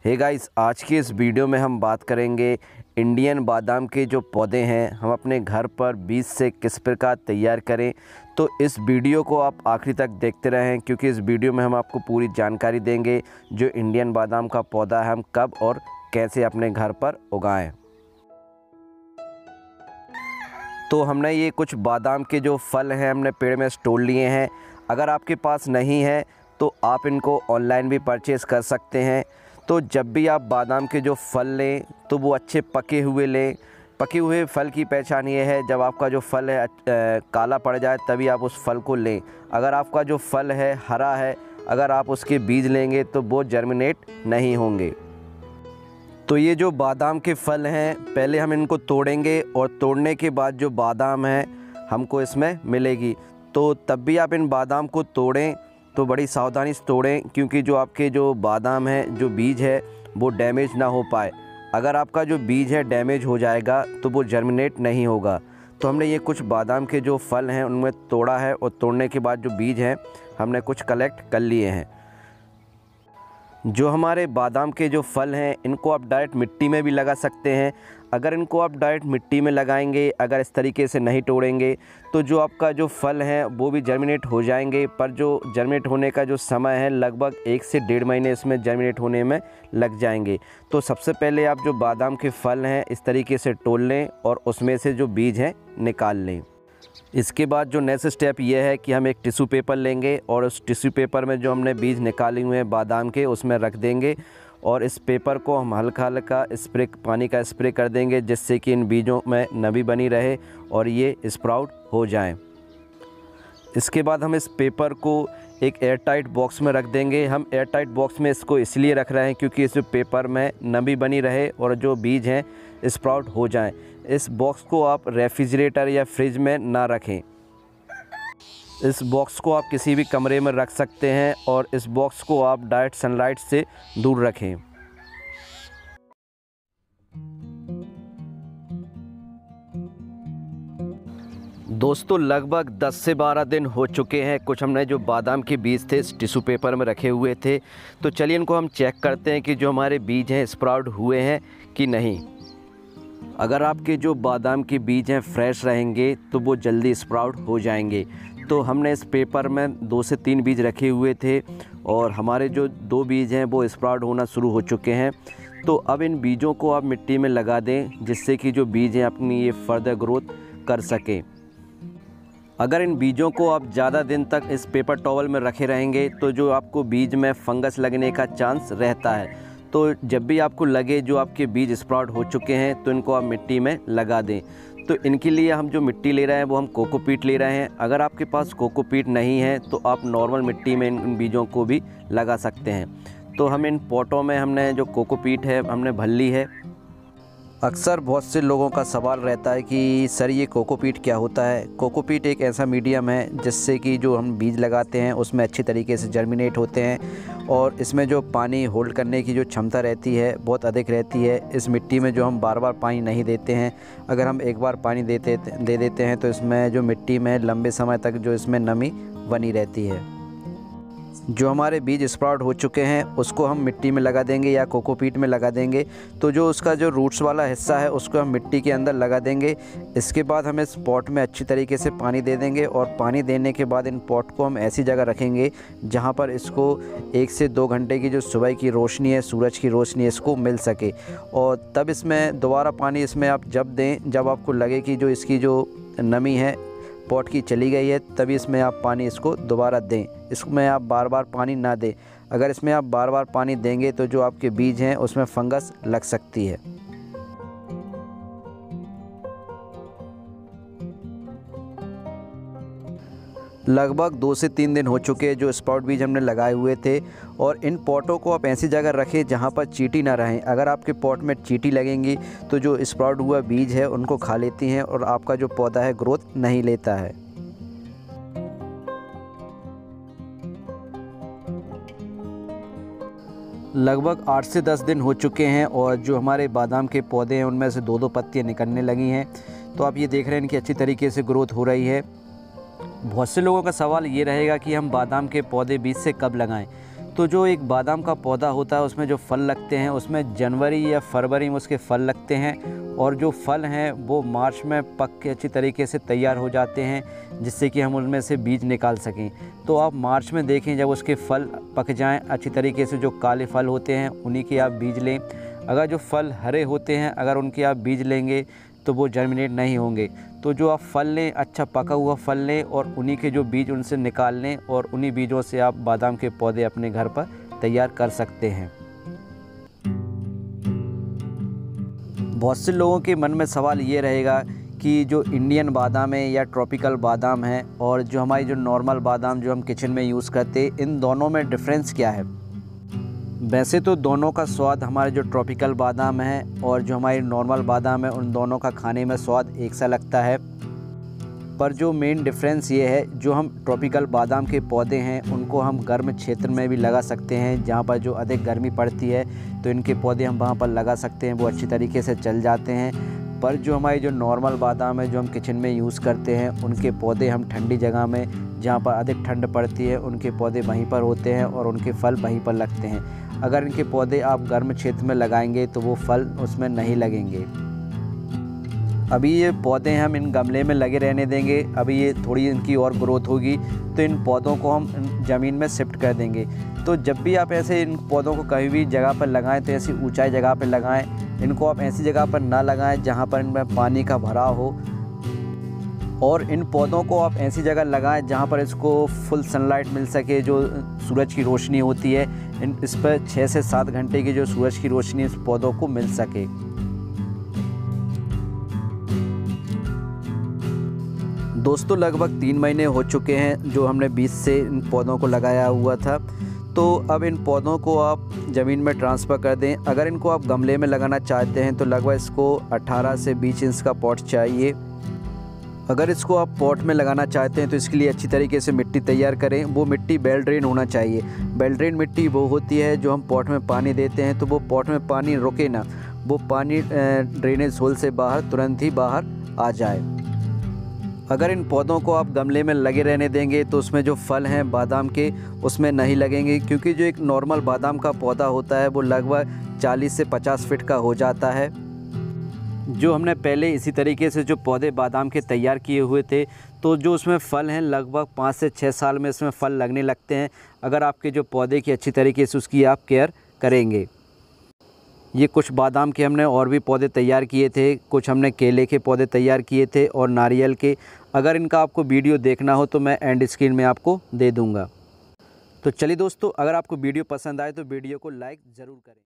Hey guys, आज की इस वीडियो में हम बात करेंगे इंडियन बादाम के जो पौधे हैं हम अपने घर पर बीज से किस प्रकार तैयार करें। तो इस वीडियो को आप आखिरी तक देखते रहें क्योंकि इस वीडियो में हम आपको पूरी जानकारी देंगे जो इंडियन बादाम का पौधा है हम कब और कैसे अपने घर पर उगाएं। तो हमने ये कुछ बादाम के जो फल हैं हमने पेड़ में तोड़ लिए हैं। अगर आपके पास नहीं है तो आप इनको ऑनलाइन भी परचेज़ कर सकते हैं। तो जब भी आप बादाम के जो फल लें तो वो अच्छे पके हुए लें। पके हुए फल की पहचान ये है जब आपका जो फल है काला पड़ जाए तभी आप उस फल को लें। अगर आपका जो फल है हरा है, अगर आप उसके बीज लेंगे तो वो जर्मिनेट नहीं होंगे। तो ये जो बादाम के फल हैं पहले हम इनको तोड़ेंगे और तोड़ने के बाद जो बादाम है हमको इसमें मिलेगी। तो तब भी आप इन बादाम को तोड़ें तो बड़ी सावधानी से तोड़ें क्योंकि जो आपके जो बादाम है जो बीज है वो डैमेज ना हो पाए। अगर आपका जो बीज है डैमेज हो जाएगा तो वो जर्मिनेट नहीं होगा। तो हमने ये कुछ बादाम के जो फल हैं उनमें तोड़ा है और तोड़ने के बाद जो बीज हैं हमने कुछ कलेक्ट कर लिए हैं। जो हमारे बादाम के जो फल हैं इनको आप डायरेक्ट मिट्टी में भी लगा सकते हैं। अगर इनको आप डायरेक्ट मिट्टी में लगाएंगे, अगर इस तरीके से नहीं तोड़ेंगे तो जो आपका जो फल है वो भी जर्मिनेट हो जाएंगे। पर जो जर्मिनेट होने का जो समय है लगभग 1 से 1.5 महीने इसमें जर्मिनेट होने में लग जाएंगे। तो सबसे पहले आप जो बादाम के फल हैं इस तरीके से तोड़ लें और उसमें से जो बीज हैं निकाल लें। इसके बाद जो नेक्स्ट स्टेप ये है कि हम एक टिश्यू पेपर लेंगे और उस टिश्यू पेपर में जो हमने बीज निकाले हुए हैं बादाम के उसमें रख देंगे और इस पेपर को हम हल्का हल्का पानी का स्प्रे कर देंगे जिससे कि इन बीजों में नमी बनी रहे और ये स्प्राउट हो जाएं। इसके बाद हम इस पेपर को एक एयरटाइट बॉक्स में रख देंगे। हम एयरटाइट बॉक्स में इसको इसलिए रख रहे हैं क्योंकि इस पेपर में नमी बनी रहे और जो बीज हैं स्प्राउट हो जाएं। इस बॉक्स को आप रेफ्रिजरेटर या फ्रिज में ना रखें। इस बॉक्स को आप किसी भी कमरे में रख सकते हैं और इस बॉक्स को आप डायरेक्ट सनलाइट से दूर रखें। दोस्तों लगभग 10 से 12 दिन हो चुके हैं। कुछ हमने जो बादाम के बीज थे इस टिश्यू पेपर में रखे हुए थे। तो चलिए इनको हम चेक करते हैं कि जो हमारे बीज हैं स्प्राउट हुए हैं कि नहीं। अगर आपके जो बादाम के बीज हैं फ्रेश रहेंगे तो वो जल्दी स्प्राउट हो जाएंगे। तो हमने इस पेपर में 2 से 3 बीज रखे हुए थे और हमारे जो 2 बीज हैं वो स्प्राउट होना शुरू हो चुके हैं। तो अब इन बीजों को आप मिट्टी में लगा दें जिससे कि जो बीज हैं अपनी ये फर्दर ग्रोथ कर सकें। अगर इन बीजों को आप ज़्यादा दिन तक इस पेपर टॉवल में रखे रहेंगे तो जो आपको बीज में फंगस लगने का चांस रहता है। तो जब भी आपको लगे जो आपके बीज स्प्राउट हो चुके हैं तो इनको आप मिट्टी में लगा दें। तो इनके लिए हम जो मिट्टी ले रहे हैं वो हम कोकोपीट ले रहे हैं। अगर आपके पास कोकोपीट नहीं है तो आप नॉर्मल मिट्टी में इन बीजों को भी लगा सकते हैं। तो हम इन पॉटों में हमने जो कोकोपीट है हमने भर ली है। अक्सर बहुत से लोगों का सवाल रहता है कि सर ये कोकोपीट क्या होता है। कोकोपीट एक ऐसा मीडियम है जिससे कि जो हम बीज लगाते हैं उसमें अच्छी तरीके से जर्मिनेट होते हैं और इसमें जो पानी होल्ड करने की जो क्षमता रहती है बहुत अधिक रहती है। इस मिट्टी में जो हम बार बार पानी नहीं देते हैं, अगर हम एक बार पानी दे देते हैं तो इसमें जो मिट्टी में लंबे समय तक जो इसमें नमी बनी रहती है। जो हमारे बीज स्प्राउट हो चुके हैं उसको हम मिट्टी में लगा देंगे या कोकोपीट में लगा देंगे। तो जो उसका जो रूट्स वाला हिस्सा है उसको हम मिट्टी के अंदर लगा देंगे। इसके बाद हम इस पॉट में अच्छी तरीके से पानी दे देंगे और पानी देने के बाद इन पॉट को हम ऐसी जगह रखेंगे जहां पर इसको 1 से 2 घंटे की जो सुबह की रोशनी है, सूरज की रोशनी इसको मिल सके। और तब इसमें दोबारा पानी इसमें आप जब दें जब आपको लगे कि जो इसकी जो नमी है पॉट की चली गई है तभी इसमें आप पानी इसको दोबारा दें। इसमें आप बार बार पानी ना दें। अगर इसमें आप बार बार पानी देंगे तो जो आपके बीज हैं उसमें फंगस लग सकती है। लगभग 2 से 3 दिन हो चुके हैं जो स्प्राउट बीज हमने लगाए हुए थे और इन पॉटों को आप ऐसी जगह रखें जहां पर चींटी ना रहें। अगर आपके पॉट में चींटी लगेंगी तो जो स्प्राउट हुआ बीज है उनको खा लेती हैं और आपका जो पौधा है ग्रोथ नहीं लेता है। लगभग 8 से 10 दिन हो चुके हैं और जो हमारे बादाम के पौधे हैं उनमें से 2-2 पत्तियाँ निकलने लगी हैं। तो आप ये देख रहे हैं इनकी अच्छी तरीके से ग्रोथ हो रही है। बहुत से लोगों का सवाल ये रहेगा कि हम बादाम के पौधे बीज से कब लगाएं। तो जो एक बादाम का पौधा होता है उसमें जो फल लगते हैं उसमें जनवरी या फरवरी में उसके फल लगते हैं और जो फल हैं वो मार्च में पक के अच्छी तरीके से तैयार हो जाते हैं जिससे कि हम उनमें से बीज निकाल सकें। तो आप मार्च में देखें जब उसके फल पक जाएं अच्छी तरीके से, जो काले फल होते हैं उन्हीं के आप बीज लें। अगर जो फल हरे होते हैं अगर उनके आप बीज लेंगे तो वो जर्मिनेट नहीं होंगे। तो जो आप फल लें, अच्छा पका हुआ फल लें और उन्हीं के जो बीज उनसे निकाल लें और उन्हीं बीजों से आप बादाम के पौधे अपने घर पर तैयार कर सकते हैं। बहुत से लोगों के मन में सवाल ये रहेगा कि जो इंडियन बादाम है या ट्रॉपिकल बादाम है और जो हमारी जो नॉर्मल बादाम जो हम किचन में यूज़ करते हैं, इन दोनों में डिफरेंस क्या है। वैसे तो दोनों का स्वाद, हमारे जो ट्रॉपिकल बादाम है और जो हमारी नॉर्मल बादाम है, उन दोनों का खाने में स्वाद एक सा लगता है। पर जो मेन डिफरेंस ये है, जो हम ट्रॉपिकल बादाम के पौधे हैं उनको हम गर्म क्षेत्र में भी लगा सकते हैं। जहाँ पर जो अधिक गर्मी पड़ती है तो इनके पौधे हम वहाँ पर लगा सकते हैं, वो अच्छी तरीके से चल जाते हैं। पर जो हमारी जो नॉर्मल बादाम है जो हम किचन में यूज़ करते हैं, उनके पौधे हम ठंडी जगह में, जहाँ पर अधिक ठंड पड़ती है, उनके पौधे वहीं पर होते हैं और उनके फल वहीं पर लगते हैं। अगर इनके पौधे आप गर्म क्षेत्र में लगाएंगे तो वो फल उसमें नहीं लगेंगे। अभी ये पौधे हम इन गमले में लगे रहने देंगे। अभी ये थोड़ी इनकी और ग्रोथ होगी तो इन पौधों को हम ज़मीन में शिफ्ट कर देंगे। तो जब भी आप ऐसे इन पौधों को कहीं भी जगह पर लगाएं तो ऐसी ऊंचाई जगह पर लगाएं। इनको आप ऐसी जगह पर ना लगाएं जहां पर इनमें पानी का भराव हो, और इन पौधों को आप ऐसी जगह लगाएं जहां पर इसको फुल सनलाइट मिल सके, जो सूरज की रोशनी होती है इस पर 6 से 7 घंटे की जो सूरज की रोशनी इस पौधों को मिल सके। दोस्तों लगभग 3 महीने हो चुके हैं जो हमने बीज से इन पौधों को लगाया हुआ था। तो अब इन पौधों को आप ज़मीन में ट्रांसफ़र कर दें। अगर इनको आप गमले में लगाना चाहते हैं तो लगभग इसको 18 से 20 इंच का पॉट चाहिए। अगर इसको आप पॉट में लगाना चाहते हैं तो इसके लिए अच्छी तरीके से मिट्टी तैयार करें। वो मिट्टी बेल ड्रेन होना चाहिए। बेल ड्रेन मिट्टी वो होती है जो हम पॉट में पानी देते हैं तो वो पॉट में पानी रुके ना, वो पानी ड्रेनेज होल से बाहर तुरंत ही बाहर आ जाए। अगर इन पौधों को आप गमले में लगे रहने देंगे तो उसमें जो फल हैं बादाम के उसमें नहीं लगेंगे, क्योंकि जो एक नॉर्मल बादाम का पौधा होता है वो लगभग 40 से 50 फीट का हो जाता है। जो हमने पहले इसी तरीके से जो पौधे बादाम के तैयार किए हुए थे, तो जो उसमें फल हैं लगभग 5 से 6 साल में इसमें फल लगने लगते हैं, अगर आपके जो पौधे की अच्छी तरीके से उसकी आप केयर करेंगे। ये कुछ बादाम के हमने और भी पौधे तैयार किए थे, कुछ हमने केले के पौधे तैयार किए थे और नारियल के। अगर इनका आपको वीडियो देखना हो तो मैं एंड स्क्रीन में आपको दे दूँगा। तो चलिए दोस्तों, अगर आपको वीडियो पसंद आए तो वीडियो को लाइक ज़रूर करें।